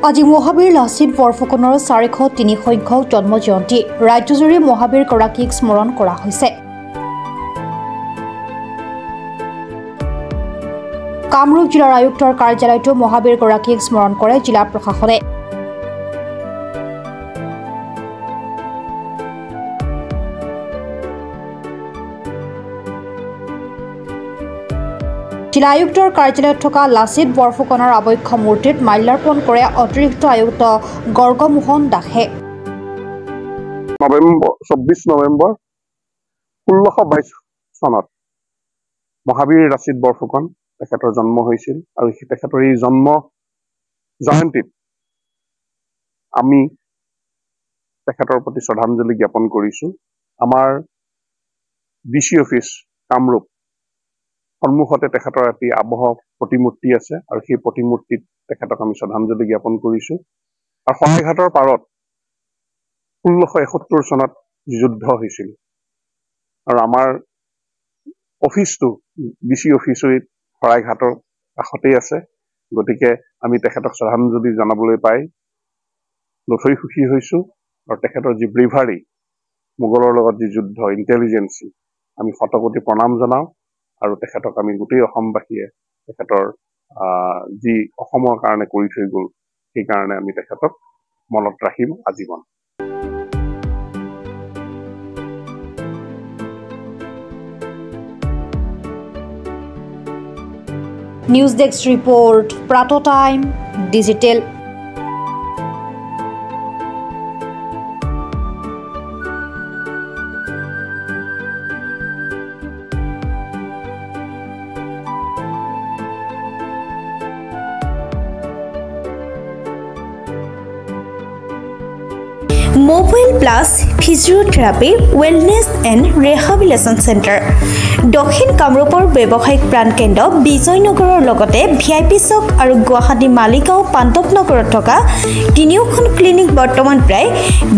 আজি মহাবীৰ লাচিত বৰফুকনৰ 403 সংখ্যক জন্ম জয়ন্তী ৰাজ্যজুৰি মহাবীৰ গৰাকীক স্মৰণ কৰা হৈছে। কামৰূপ জিলাৰ আয়ুক্তৰ কাৰ্যালয়তো মহাবীৰ গৰাকীক স্মৰণ কৰে জিলা প্ৰশাসনে। জিলা আয়ুক্তৰ কাৰ্যালয়ত থকা লাচিত বৰফুকনৰ আবক্ষ মূৰ্তিত মাল্যাৰ্পণ কৰে অতিৰিক্ত আয়ুক্ত গৰ্গমোহন দাসে। 24 নৱেম্বৰ 1622 চনত মহাবীৰ লাচিত বৰফুকন তেখেতৰ জন্ম হৈছিল আৰু তেখেতৰ এই জন্ম জয়ন্তীত আমি তেখেতৰ প্ৰতি শ্ৰদ্ধাঞ্জলি জ্ঞাপন কৰিছো। আমাৰ ডিচি অফিচ কামৰূপ সন্মুখতে তেখেতৰ এটি আবহ প্ৰতিমূৰ্তি আছে আৰু সেই প্ৰতিমূৰ্তিত তেখেতক আমি শ্ৰদ্ধাঞ্জলি জ্ঞাপন কৰিছো। আৰু শৰাইঘাটৰ পাৰত 1671 চনত যুদ্ধ হৈছিল আৰু আমাৰ অফিচটো ডিচি অফিচৰ শৰাইঘাটৰ কাষতেই আছে। গতিকে আমি তেখেতক শ্ৰদ্ধাঞ্জলি জনাবলৈ পাই নথৈ সুখী হৈছো আৰু তেখেতৰ যি ব্ৰেভাৰী, মোগলৰ লগত যি যুদ্ধ, ইণ্টেলিজেন্সি, আমি শতকোটি প্ৰণাম জনাওঁ আৰু তেখেতক আমি গোটেই অসমবাসীয়ে তেখেতৰ যি অসমৰ কাৰণে কৰি থৈ গ'ল সেইকাৰণে আমি তেখেতক মনত ৰাখিম আজীৱন। নিউজ ডেস্ক ৰিপৰ্ট, প্ৰাত time digital. Mobile plus physiotherapy wellness and rehabilitation centre দক্ষিণ কামৰূপৰ ব্যৱসায়িক প্ৰাণকেন্দ্ৰ বিজয়নগৰৰ লগতে VIP চক আৰু গুৱাহাটী মালিগাঁও পাণ্ডৱনগৰত থকা তিনিওখন ক্লিনিক বৰ্তমান প্ৰায়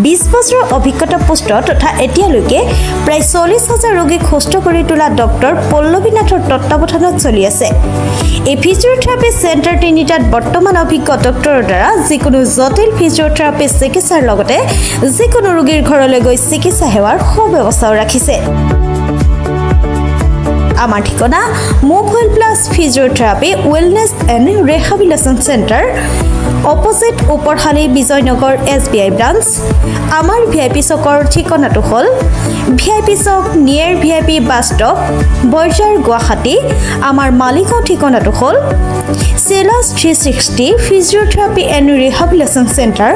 20 বছৰৰ অভিজ্ঞতা পুষ্ট তথা এতিয়ালৈকে প্ৰায় 40,000 ৰোগীক সুস্থ কৰি তোলা ডক্টৰ পল্লৱীনাথৰ তত্ত্বাৱধানত চলি আছে। এই ফিজিওথেৰাপি চেণ্টাৰ তিনিটাত বৰ্তমান অভিজ্ঞ ডক্টৰৰ দ্বাৰা যিকোনো জটিল ফিজিওথেৰাপি চিকিৎসাৰ লগতে যিকোনো ৰোগীৰ ঘৰলৈ গৈ চিকিৎসা সেৱাৰ সুব্যৱস্থাও ৰাখিছে। আমাৰ ঠিকনা mobile plus physiotherapy wellness and rehabilitation centre, opposite Uparhali Bijoynagar SBI branch. আমাৰ VIP চকৰ ঠিকনাটো হ'ল VIP চক near VIP bus stop, Borjhar, Guwahati. আমাৰ মালিগাঁও ঠিকনাটো হ'ল চেলাছ 360 physiotherapy and rehabilitation centre,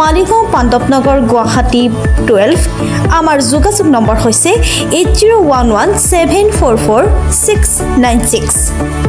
Maligaon Pandavnagar, Guwahati 12। আমাৰ যোগাযোগ নম্বৰ হৈছে 8011744696।